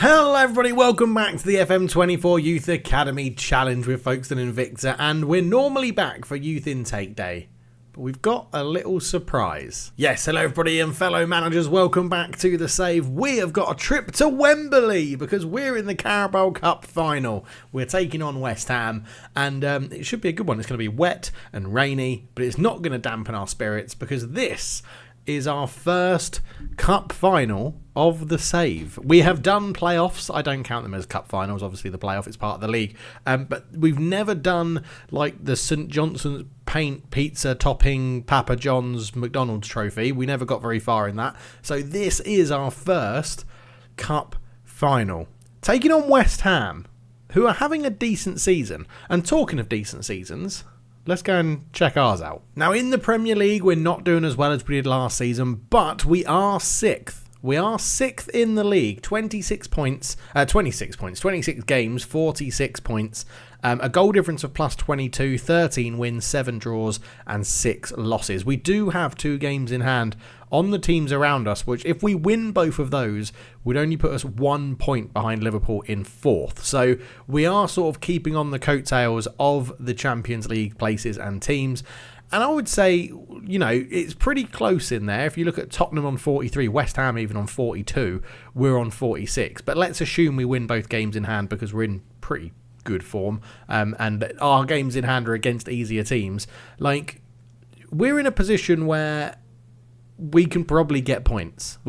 Hello everybody, welcome back to the FM24 Youth Academy Challenge with Folkestone and Victor, and we're normally back for Youth Intake Day, but we've got a little surprise. Yes, hello everybody and fellow managers, welcome back to The Save. We have got a trip to Wembley because we're in the Carabao Cup final. We're taking on West Ham, and it should be a good one. It's going to be wet and rainy, but it's not going to dampen our spirits because this is our first cup final of The Save. We have done playoffs. I don't count them as cup finals. Obviously, the playoff is part of the league. But we've never done like the St Johnson's Paint Pizza Topping Papa John's McDonald's trophy. We never got very far in that. So this is our first cup final. Taking on West Ham, who are having a decent season. And talking of decent seasons, let's go and check ours out. Now, in the Premier League, we're not doing as well as we did last season, but we are sixth. We are sixth in the league. 26 games, 46 points. A goal difference of plus 22, 13 wins, 7 draws, and 6 losses. We do have 2 games in hand on the teams around us, which if we win both of those, would only put us 1 point behind Liverpool in 4th. So we are sort of keeping on the coattails of the Champions League places and teams. And I would say, you know, it's pretty close in there. If you look at Tottenham on 43, West Ham even on 42, we're on 46. But let's assume we win both games in hand because we're in pretty good form. And our games in hand are against easier teams. Like, we're in a position where we can probably get points.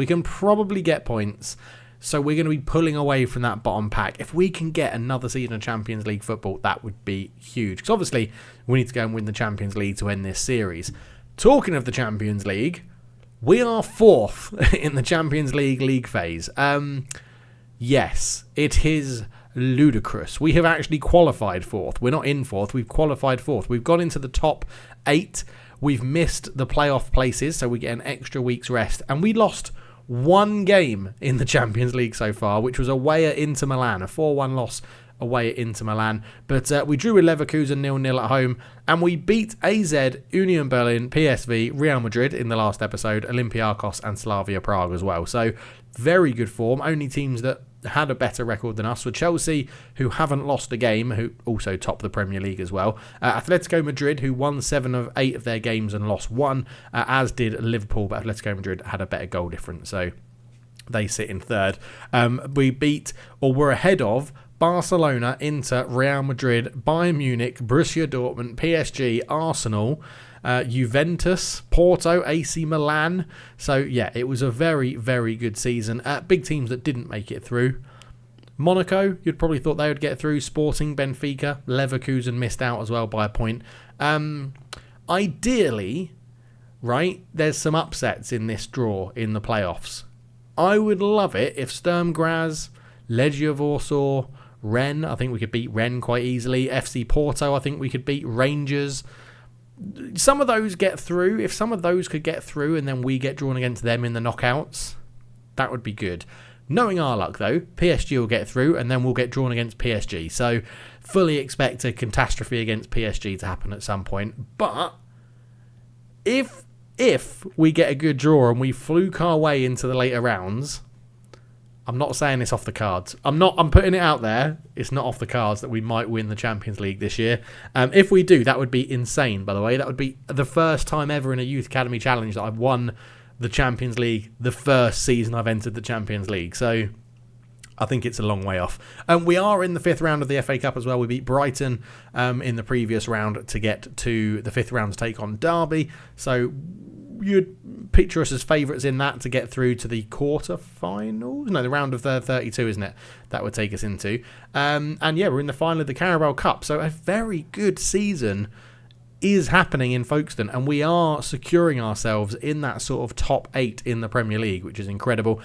So we're going to be pulling away from that bottom pack. If we can get another season of Champions League football, that would be huge. Because obviously, we need to go and win the Champions League to end this series. Talking of the Champions League, we are 4th in the Champions League phase. Yes, it is ludicrous. We have actually qualified 4th. We're not in 4th. We've qualified 4th. We've gone into the top 8. We've missed the playoff places, so we get an extra week's rest. And we lost 1 game in the Champions League so far, which was away at Inter Milan, a 4-1 loss away at Inter Milan. But we drew with Leverkusen 0-0 at home, and we beat AZ, Union Berlin, PSV, Real Madrid in the last episode, Olympiacos and Slavia Prague as well. So very good form. Only teams that had a better record than us were Chelsea, who haven't lost a game, who also top the Premier League as well. Atletico Madrid, who won 7 of 8 of their games and lost 1, as did Liverpool, but Atletico Madrid had a better goal difference, so they sit in 3rd. We beat, or were ahead of, Barcelona, Inter, Real Madrid, Bayern Munich, Borussia Dortmund, PSG, Arsenal, Juventus, Porto, AC Milan. So yeah, it was a very, very good season. Big teams that didn't make it through. Monaco, you'd probably thought they would get through. Sporting, Benfica, Leverkusen missed out as well by a point. Ideally, right, there's some upsets in this draw in the playoffs. I would love it if Sturm Graz, Legia Warsaw, Rennes, I think we could beat Rennes quite easily. FC Porto, I think we could beat Rangers. Some of those get through. If some of those could get through and then we get drawn against them in the knockouts, that would be good. Knowing our luck, though, PSG will get through and then we'll get drawn against PSG. So fully expect a catastrophe against PSG to happen at some point. But if we get a good draw and we fluke our way into the later rounds, I'm not saying it's off the cards. I'm putting it out there. It's not off the cards that we might win the Champions League this year. If we do, that would be insane, by the way. That would be the first time ever in a Youth Academy Challenge that I've won the Champions League the first season I've entered the Champions League. So I think it's a long way off. We are in the 5th round of the FA Cup as well. We beat Brighton in the previous round to get to the 5th round to take on Derby. So you'd picture us as favourites in that to get through to the quarter-finals? No, the round of 32, isn't it? That would take us into. And yeah, we're in the final of the Carabao Cup. So a very good season is happening in Folkestone, and we are securing ourselves in that sort of top 8 in the Premier League, which is incredible.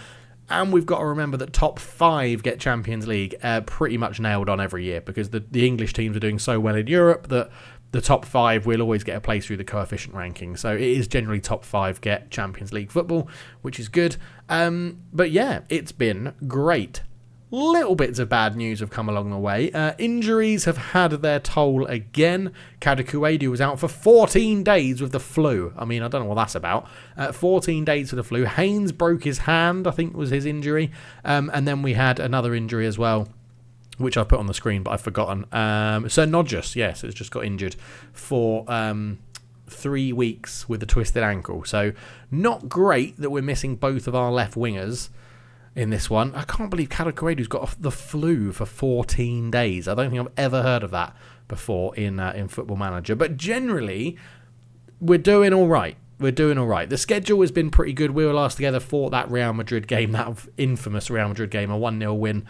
And we've got to remember that top 5 get Champions League pretty much nailed on every year because the English teams are doing so well in Europe that the top 5 will always get a place through the coefficient ranking. So it is generally top 5 get Champions League football, which is good. But yeah, it's been great. little bits of bad news have come along the way. Injuries have had their toll again. Kader was out for 14 days with the flu. I mean, I don't know what that's about. 14 days for the flu. Haynes broke his hand, I think was his injury. And then we had another injury as well, which I put on the screen, but I've forgotten. Sir Nodgus, yes, has just got injured for 3 weeks with a twisted ankle. So not great that we're missing both of our left wingers in this one. I can't believe Kader got the flu for 14 days. I don't think I've ever heard of that before in Football Manager. But generally, we're doing all right. We're doing all right. The schedule has been pretty good. We were last together for that Real Madrid game, that infamous Real Madrid game, a 1-0 win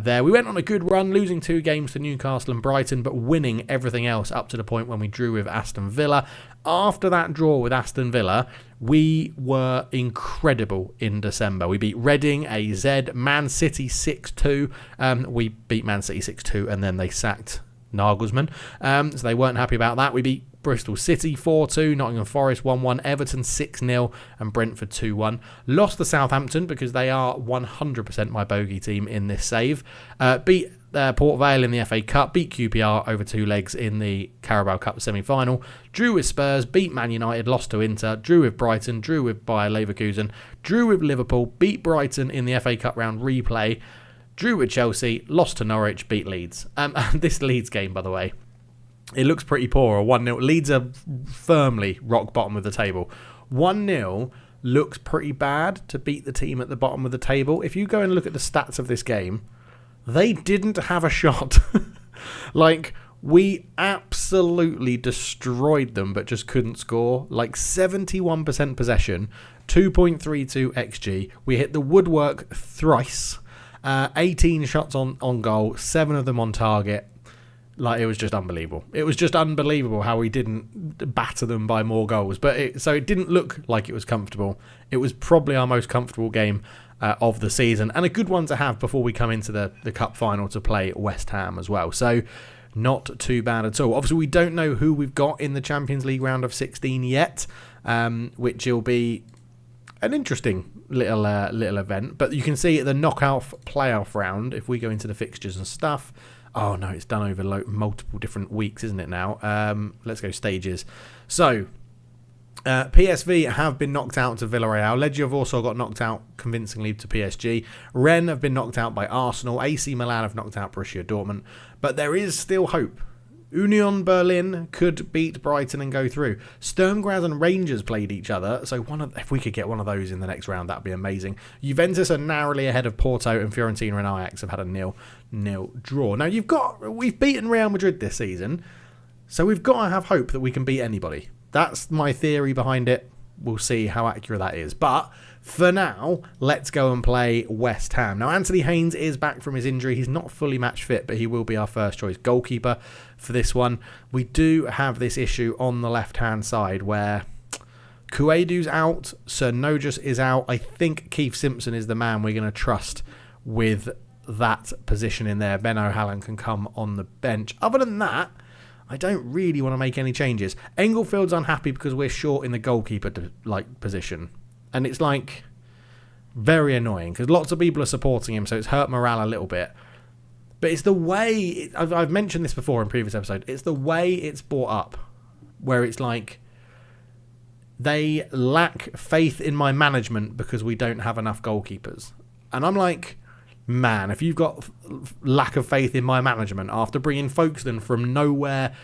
there. We went on a good run, losing 2 games to Newcastle and Brighton, but winning everything else up to the point when we drew with Aston Villa. After that draw with Aston Villa, we were incredible in December. We beat Reading, AZ, Man City 6-2. We beat Man City 6-2 and then they sacked Nagelsmann. So they weren't happy about that. We beat Bristol City 4-2, Nottingham Forest 1-1, Everton 6-0 and Brentford 2-1. Lost to Southampton because they are 100% my bogey team in this save. Beat Port Vale in the FA Cup, beat QPR over 2 legs in the Carabao Cup semi-final, drew with Spurs, beat Man United, lost to Inter, drew with Brighton, drew with Bayer Leverkusen, drew with Liverpool, beat Brighton in the FA Cup round replay, drew with Chelsea, lost to Norwich, beat Leeds. And this Leeds game, by the way, it looks pretty poor. A 1-0. Leeds are firmly rock bottom of the table. 1-0 looks pretty bad to beat the team at the bottom of the table. If you go and look at the stats of this game, they didn't have a shot. Like, we absolutely destroyed them, but just couldn't score. Like 71% possession, 2.32 XG. We hit the woodwork thrice. 18 shots on goal, 7 of them on target. Like, it was just unbelievable. It was just unbelievable how we didn't batter them by more goals. But it didn't look like it was comfortable. It was probably our most comfortable game of the season, and a good one to have before we come into the cup final to play West Ham as well. So not too bad at all. Obviously, we don't know who we've got in the Champions League round of 16 yet, which will be an interesting little event. But you can see the knockout playoff round, if we go into the fixtures and stuff. Oh no, it's done over multiple different weeks, isn't it now? Let's go stages. So PSV have been knocked out to Villarreal. Legia Warsaw got knocked out convincingly to PSG. Rennes have been knocked out by Arsenal. AC Milan have knocked out Borussia Dortmund. But there is still hope. Union Berlin could beat Brighton and go through. Sturm Graz and Rangers played each other, so if we could get one of those in the next round, that'd be amazing. Juventus are narrowly ahead of Porto, and Fiorentina and Ajax have had a 0-0 draw. Now we've beaten Real Madrid this season, so we've got to have hope that we can beat anybody. That's my theory behind it. We'll see how accurate that is. But for now, let's go and play West Ham. Now, Anthony Haynes is back from his injury. He's not fully match fit, but he will be our first choice goalkeeper for this one. We do have this issue on the left-hand side where Kuedu's out, Sir Nodgus is out. I think Keith Simpson is the man we're going to trust with that position in there. Ben O'Halloran can come on the bench. Other than that, I don't really want to make any changes. Engelfield's unhappy because we're short in the goalkeeper position. And it's like very annoying because lots of people are supporting him, so it's hurt morale a little bit. But it's the way, I've mentioned this before in previous episodes, it's the way it's brought up where it's like they lack faith in my management because we don't have enough goalkeepers. And I'm like, man, if you've got lack of faith in my management after bringing Folkestone from nowhere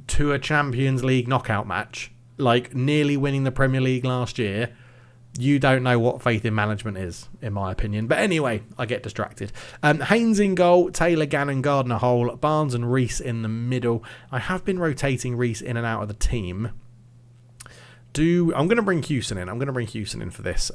to a Champions League knockout match, like nearly winning the Premier League last year, you don't know what faith in management is, in my opinion. But anyway, I get distracted. Haynes in goal, Taylor, Gannon, Gardner, Hole, Barnes and Reese in the middle. I have been rotating Reese in and out of the team. I'm going to bring Hewson in. I'm going to bring Hewson in for this.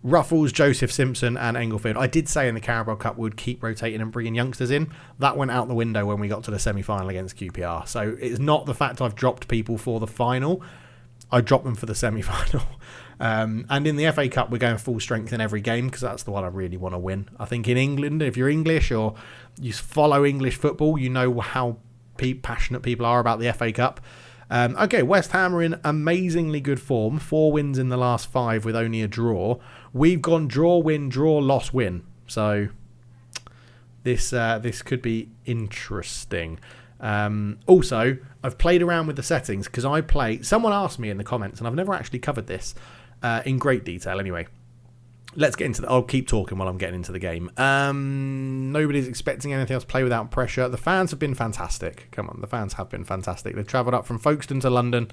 Ruffles, Joseph Simpson and Engelfield. I did say in the Carabao Cup we would keep rotating and bringing youngsters in. That went out the window when we got to the semi-final against QPR. So it's not the fact I've dropped people for the final. I dropped them for the semi-final. And in the FA Cup, we're going full strength in every game because that's the one I really want to win. I think in England, if you're English or you follow English football, you know how passionate people are about the FA Cup. Okay, West Ham are in amazingly good form. 4 wins in the last 5 with only a draw. We've gone draw, win, draw, loss, win. So This could be interesting. Also, I've played around with the settings because someone asked me in the comments, and I've never actually covered this in great detail anyway. Let's get into I'll keep talking while I'm getting into the game. Nobody's expecting anything else. Play without pressure. The fans have been fantastic. Come on, the fans have been fantastic. They've travelled up from Folkestone to London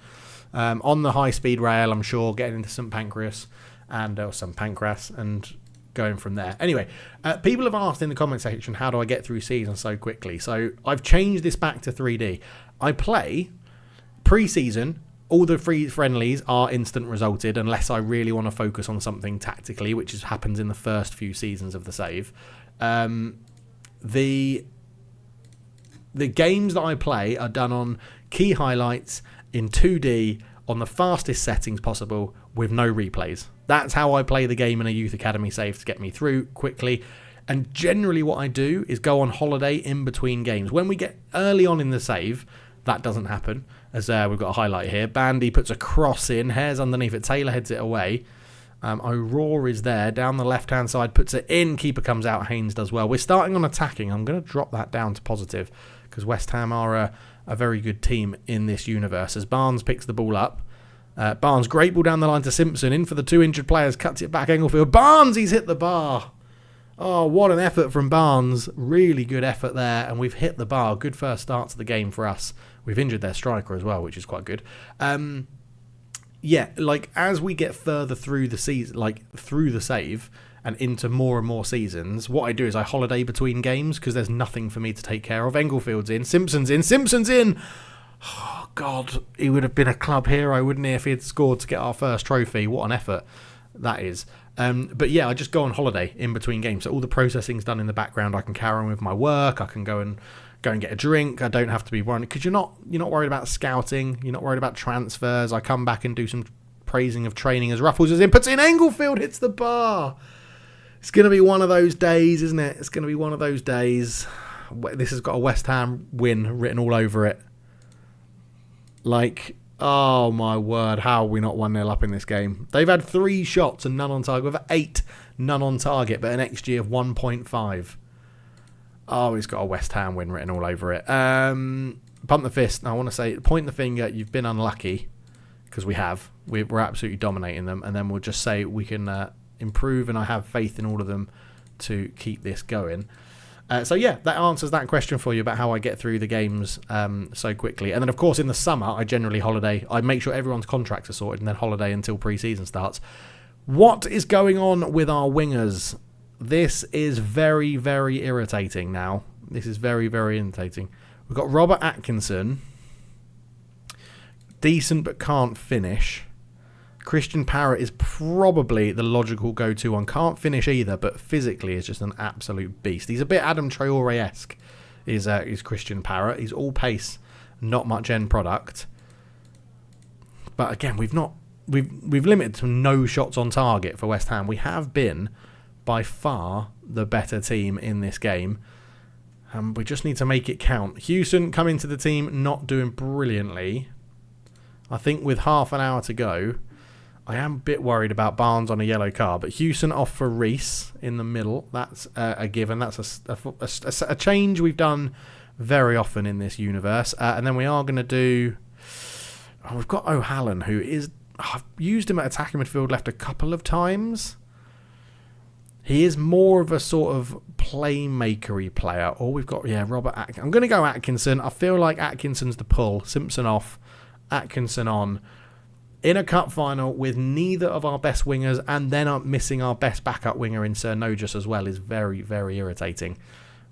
on the high-speed rail, I'm sure, getting into St Pancras and going from there. Anyway, people have asked in the comment section, how do I get through season so quickly? So I've changed this back to 3D. I play pre-season. All the free friendlies are instant resulted unless I really want to focus on something tactically, which happens in the first few seasons of the save. The games that I play are done on key highlights in 2D on the fastest settings possible with no replays. That's how I play the game in a youth academy save to get me through quickly. And generally what I do is go on holiday in between games. When we get early on in the save, that doesn't happen, as we've got a highlight here. Bandy puts a cross in, Hare's underneath it, Taylor heads it away. O'Rourke is there, down the left-hand side, puts it in, keeper comes out, Haynes does well. We're starting on attacking. I'm going to drop that down to positive, because West Ham are a very good team in this universe, as Barnes picks the ball up. Barnes, great ball down the line to Simpson, in for the two injured players, cuts it back, Englefield. Barnes, he's hit the bar. Oh, what an effort from Barnes. Really good effort there, and we've hit the bar. Good first start to the game for us. We've injured their striker as well, which is quite good. Yeah, like as we get further through the season, like through the save and into more and more seasons, what I do is I holiday between games because there's nothing for me to take care of. Englefield's in, Simpson's in. Oh, God, he would have been a club hero, wouldn't he, if he had scored to get our first trophy. What an effort that is. But yeah, I just go on holiday in between games. So all the processing's done in the background. I can carry on with my work. I can go and get a drink. I don't have to be worried because you're not worried about scouting. You're not worried about transfers. I come back and do some praising of training as Ruffles is in. Puts in, Englefield hits the bar. It's going to be one of those days, isn't it? It's going to be one of those days. This has got a West Ham win written all over it. Like, oh my word, how are we not 1-0 up in this game? They've had 3 shots and none on target. We've had 8 none on target, but an XG of 1.5. Oh, he's got a West Ham win written all over it. Pump the fist. I want to say, point the finger, you've been unlucky, because we have. We're absolutely dominating them, and then we'll just say we can improve, and I have faith in all of them to keep this going. So yeah, that answers that question for you about how I get through the games so quickly. And then, of course, in the summer, I generally holiday. I make sure everyone's contracts are sorted and then holiday until pre-season starts. What is going on with our wingers? This is very, very irritating now. This is very, very irritating. We've got Robert Atkinson. Decent but can't finish. Christian Parrott is probably the logical go-to one. Can't finish either, but physically is just an absolute beast. He's a bit Adam Traore-esque, is Christian Parrott. He's all pace, not much end product. But again, we've limited to no shots on target for West Ham. We have been by far the better team in this game. We just need to make it count. Hewson coming to the team, not doing brilliantly. I think with half an hour to go, I am a bit worried about Barnes on a yellow card, but Hewson off for Reese in the middle. That's a given. That's a change we've done very often in this universe. And then we are going to do... we've got O'Halloran, who is... I've used him at attacking midfield left a couple of times. He is more of a sort of playmaker-y player. Or we've got, Robert Atkinson. I'm going to go Atkinson. I feel like Atkinson's the pull. Simpson off, Atkinson on. In a cup final with neither of our best wingers, and then missing our best backup winger in Sir Nogus as well, is very, very irritating.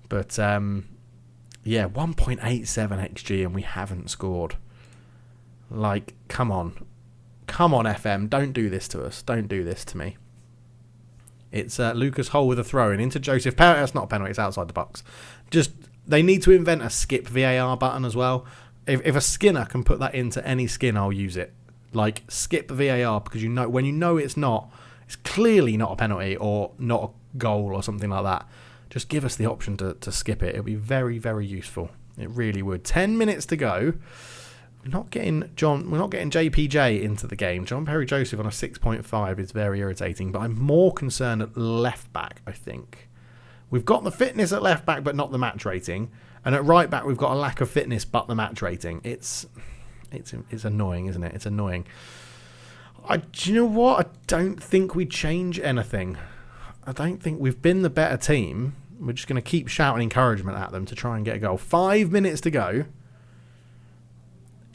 But 1.87 XG and we haven't scored. Like, come on, FM, don't do this to us. Don't do this to me. It's Lucas Hull with a throw in into Joseph. That's not a penalty. It's outside the box. Just they need to invent a skip VAR button as well. If a Skinner can put that into any skin, I'll use it. Like, skip VAR, because when you know it's clearly not a penalty or not a goal or something like that. Just give us the option to skip it. It'll be very, very useful. It really would. 10 minutes to go. We're not getting JPJ into the game. John Perry Joseph on a 6.5 is very irritating, but I'm more concerned at left back, I think. We've got the fitness at left back, but not the match rating. And at right back, we've got a lack of fitness, but the match rating. It's annoying, isn't it? It's annoying. Do you know what? I don't think we change anything. I don't think we've been the better team. We're just going to keep shouting encouragement at them to try and get a goal. 5 minutes to go.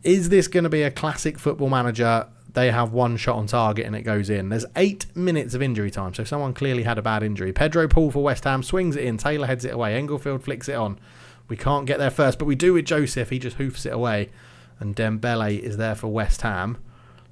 Is this going to be a classic Football Manager? They have one shot on target and it goes in. There's 8 minutes of injury time, so someone clearly had a bad injury. Pedro Paul for West Ham swings it in. Taylor heads it away. Englefield flicks it on. We can't get there first, but we do with Joseph. He just hoofs it away. And Dembele is there for West Ham.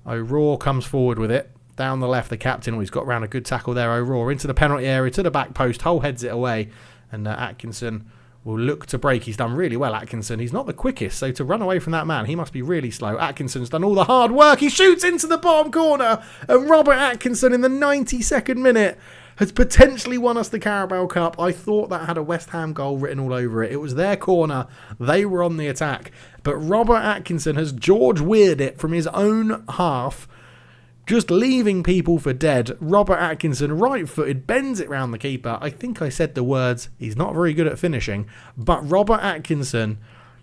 O'Rourke comes forward with it. Down the left, the captain. He's got round a good tackle there. O'Rourke into the penalty area, to the back post. Hull heads it away. And Atkinson will look to break. He's done really well, Atkinson. He's not the quickest, so to run away from that man, he must be really slow. Atkinson's done all the hard work. He shoots into the bottom corner. And Robert Atkinson in the 92nd minute has potentially won us the Carabao Cup. I thought that had a West Ham goal written all over it. It was their corner. They were on the attack. But Robert Atkinson has George Weird it from his own half, just leaving people for dead. Robert Atkinson, right-footed, bends it round the keeper. I think I said the words, he's not very good at finishing, but Robert Atkinson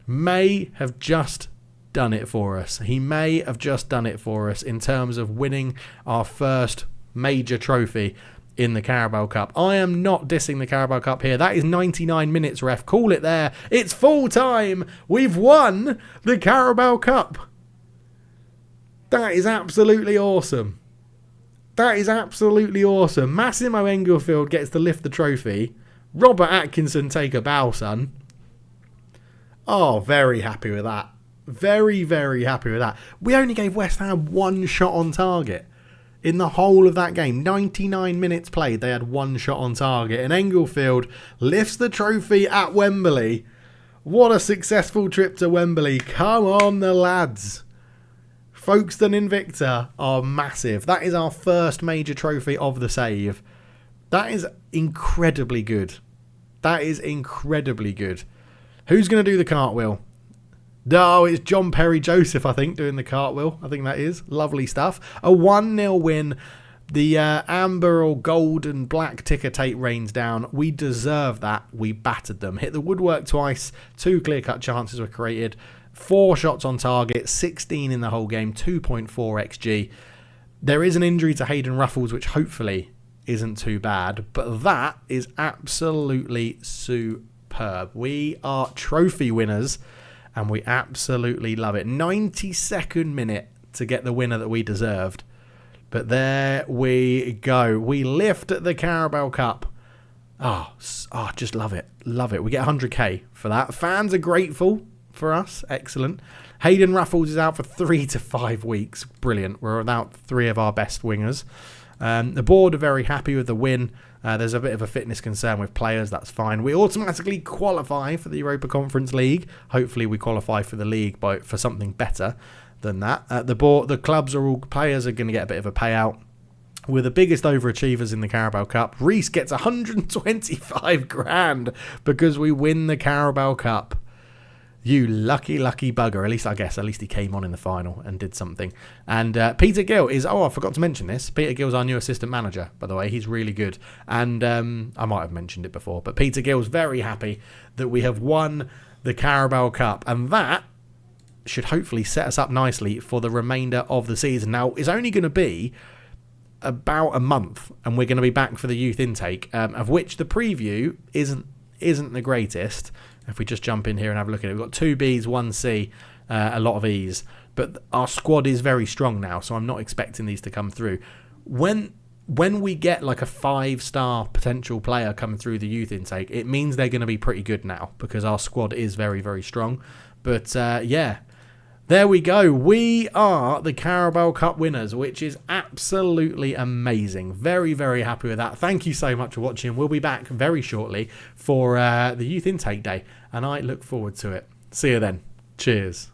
may have just done it for us. He may have just done it for us in terms of winning our first major trophy in the Carabao Cup. I am not dissing the Carabao Cup here. That is 99 minutes, ref. Call it there. It's full time. We've won the Carabao Cup. That is absolutely awesome. That is absolutely awesome. Massimo Englefield gets to lift the trophy. Robert Atkinson, take a bow, son. Oh, very happy with that. Very, very happy with that. We only gave West Ham one shot on target in the whole of that game. 99 minutes played, they had one shot on target. And Englefield lifts the trophy at Wembley. What a successful trip to Wembley. Come on, the lads. Folkestone Invicta are massive. That is our first major trophy of the save. That is incredibly good. That is incredibly good. Who's going to do the cartwheel? Oh, it's John Perry Joseph, I think, doing the cartwheel. I think that is. Lovely stuff. A 1-0 win. The amber or gold and black ticker tape rains down. We deserve that. We battered them. Hit the woodwork twice. 2 clear-cut chances were created. 4 shots on target, 16 in the whole game, 2.4 XG. There is an injury to Hayden Ruffles, which hopefully isn't too bad, but that is absolutely superb. We are trophy winners, and we absolutely love it. 92nd minute to get the winner that we deserved. But there we go. We lift the Carabao Cup. Oh, just love it. Love it. We get 100k for that. Fans are grateful for us. Excellent. Hayden Ruffles is out for 3 to 5 weeks. Brilliant. We're without 3 of our best wingers. The board are very happy with the win. There's a bit of a fitness concern with players. That's fine. We automatically qualify for the Europa Conference League. Hopefully we qualify for the league for something better than that. The clubs players are going to get a bit of a payout. We're the biggest overachievers in the Carabao Cup. Reece gets 125 grand because we win the Carabao Cup. You lucky, lucky bugger. At least he came on in the final and did something. And Peter Gill is, I forgot to mention this. Peter Gill's our new assistant manager, by the way. He's really good. And I might have mentioned it before, but Peter Gill's very happy that we have won the Carabao Cup. And that should hopefully set us up nicely for the remainder of the season. Now, it's only going to be about a month, and we're going to be back for the youth intake, of which the preview isn't the greatest. If we just jump in here and have a look at it, we've got 2 Bs, 1 C, a lot of E's. But our squad is very strong now, so I'm not expecting these to come through. When we get like a 5-star potential player coming through the youth intake, it means they're going to be pretty good now because our squad is very, very strong. But yeah, there we go. We are the Carabao Cup winners, which is absolutely amazing. Very, very happy with that. Thank you so much for watching. We'll be back very shortly for the youth intake day, and I look forward to it. See you then. Cheers.